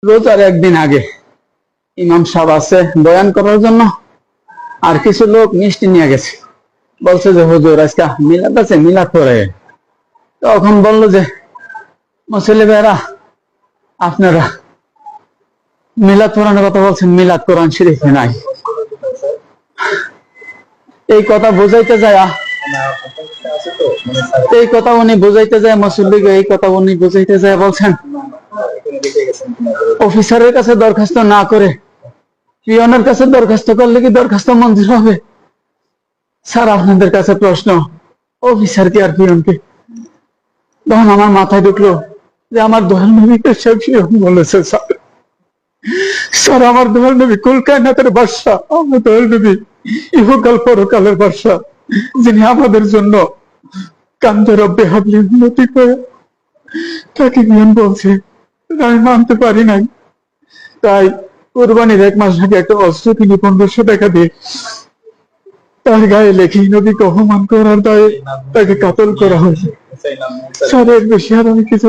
রোজার একদিন আগে ইমাম সাহেব আছে বয়ান করার জন্য, আর কিছু লোক মিষ্টি নিয়ে গেছে, বলছে যে হুজুর আজকে মিলাদ আছে, মিলাদ করে। তখন বললো যে মুসল্লি ভাইরা, আপনারা মিলাদ পড়ানোর কথা বলছেন, মিলাদ কোরআন শরীফে নাই। এই কথা বুঝাইতে যায় মুসল্লিকে, এই কথা উনি বুঝাইতে যায় বলছেন অফিসারের কাছে দরখাস্ত না করে পিয়নের কাছে দরখাস্ত করলে কি দরখাস্ত মঞ্জুর হবে? স্যার আপনাদের কাছে প্রশ্ন, অফিসার কি আর পিয়নকে? তখন আমার মাথায় ঢুকলো যে আমার দয়াল নবী সব পিয়ন বলেছে। স্যার আমার দয়াল নবী কুল কায়নাতের বাদশা, আমার দয়াল নবী ইহকাল পরকালের বাদশা, যিনি আমাদের জন্য কান্দে রব্বে হাবলি উন্নতি করে তাকে পিয়ন বলছে। আমি মানতে পারি নাই, তাই কোরবানির 1 মাস আগে একটা অস্ত্র কিনে 1500 টাকা দিয়ে তার গায়ে লেখি নবীকে অপমান করার দায়ে তাকে কাতল করা হয়েছে। স্যার এর বেশি আর আমি কিছু